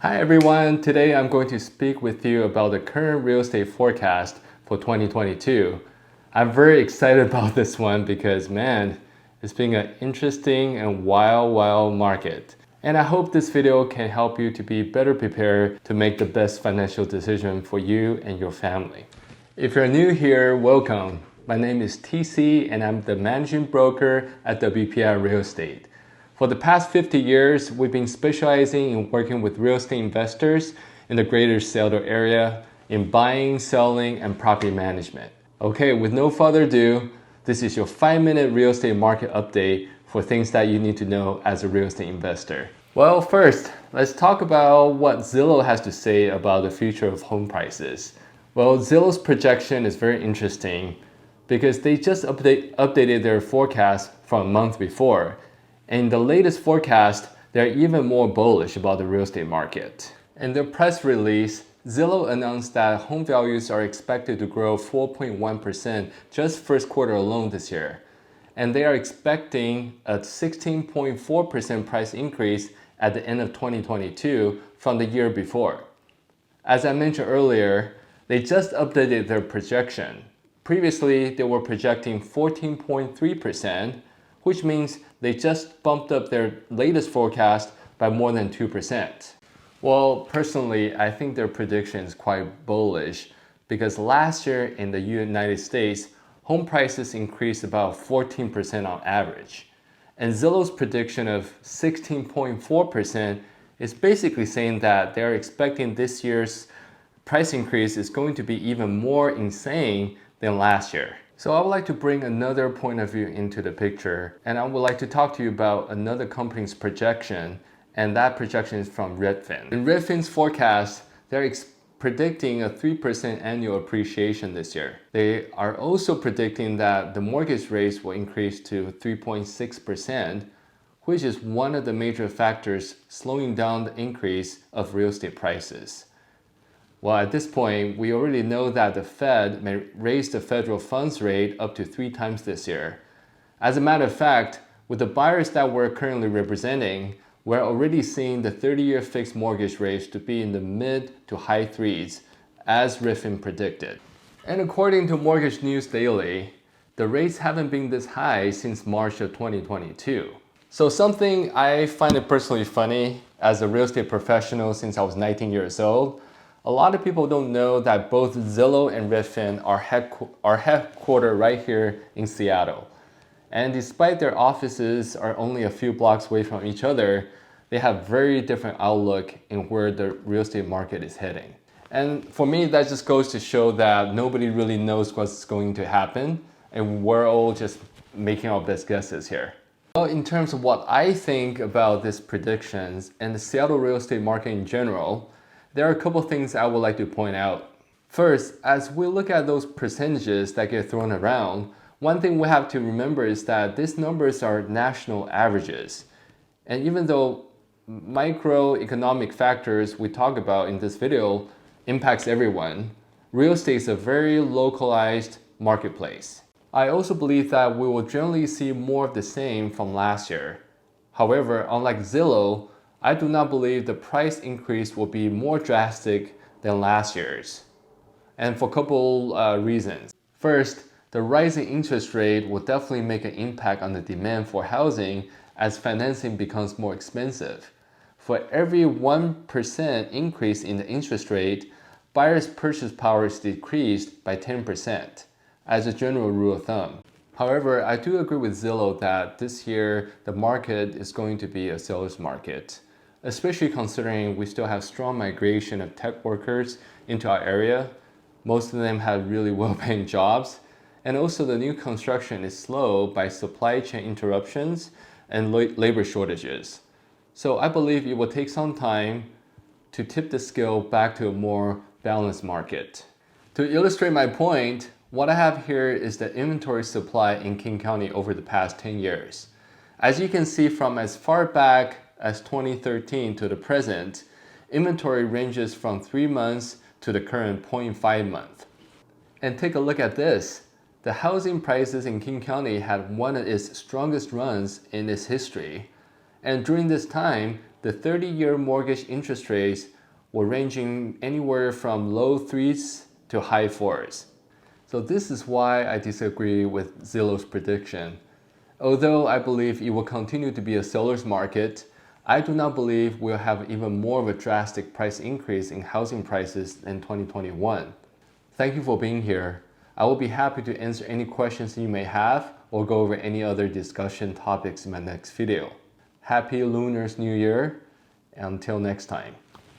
Hi everyone, today I'm going to speak with you about the current real estate forecast for 2022. I'm very excited about this one because man, it's been an interesting and wild market. And I hope this video can help you to be better prepared to make the best financial decision for you and your family. If you're new here, welcome. My name is TC and I'm the managing broker at WPI Real Estate. For the past 50 years, we've been specializing in working with real estate investors in the greater Seattle area in buying, selling, and property management. Okay, with no further ado, this is your 5-minute real estate market update for things that you need to know as a real estate investor. Well, first, let's talk about what Zillow has to say about the future of home prices. Well, Zillow's projection is very interesting because they just updated their forecast from a month before. In the latest forecast, they're even more bullish about the real estate market. In their press release, Zillow announced that home values are expected to grow 4.1% just first quarter alone this year. And they are expecting a 16.4% price increase at the end of 2022 from the year before. As I mentioned earlier, they just updated their projection. Previously, they were projecting 14.3%, which means they just bumped up their latest forecast by more than 2%. Well, personally, I think their prediction is quite bullish because last year in the United States, home prices increased about 14% on average. And Zillow's prediction of 16.4% is basically saying that they're expecting this year's price increase is going to be even more insane than last year. So I would like to bring another point of view into the picture, and I would like to talk to you about another company's projection, and that projection is from Redfin. In Redfin's forecast, they're predicting a 3% annual appreciation this year. They are also predicting that the mortgage rates will increase to 3.6%, which is one of the major factors slowing down the increase of real estate prices. Well, at this point, we already know that the Fed may raise the federal funds rate up to 3 times this year. As a matter of fact, with the buyers that we're currently representing, we're already seeing the 30-year fixed mortgage rates to be in the mid to high 3s, as Redfin predicted. And according to Mortgage News Daily, the rates haven't been this high since March of 2022. So something I find it personally funny as a real estate professional since I was 19 years old, a lot of people don't know that both Zillow and Redfin are headquartered right here in Seattle. And despite their offices are only a few blocks away from each other, they have very different outlook in where the real estate market is heading. And for me, that just goes to show that nobody really knows what's going to happen, and we're all just making our best guesses here. Well, in terms of what I think about these predictions and the Seattle real estate market in general, there are a couple things I would like to point out. First, as we look at those percentages that get thrown around, one thing we have to remember is that these numbers are national averages. And even though microeconomic factors we talk about in this video impacts everyone, real estate is a very localized marketplace. I also believe that we will generally see more of the same from last year. However, unlike Zillow, I do not believe the price increase will be more drastic than last year's, and for a couple reasons. First, the rising interest rate will definitely make an impact on the demand for housing as financing becomes more expensive. For every 1% increase in the interest rate, buyers' purchase power is decreased by 10%, as a general rule of thumb. However, I do agree with Zillow that this year the market is going to be a seller's market, especially considering we still have strong migration of tech workers into our area. Most of them have really well-paying jobs. And also the new construction is slow by supply chain interruptions and labor shortages. So I believe it will take some time to tip the scale back to a more balanced market. To illustrate my point, what I have here is the inventory supply in King County over the past 10 years. As you can see, from as far back as 2013 to the present, inventory ranges from 3 months to the current 0.5 month. And take a look at this. The housing prices in King County had one of its strongest runs in its history. And during this time, the 30-year mortgage interest rates were ranging anywhere from low threes to high fours. So this is why I disagree with Zillow's prediction. Although I believe it will continue to be a seller's market, I do not believe we'll have even more of a drastic price increase in housing prices in 2021. Thank you for being here. I will be happy to answer any questions you may have or go over any other discussion topics in my next video. Happy Lunar New Year. Until next time.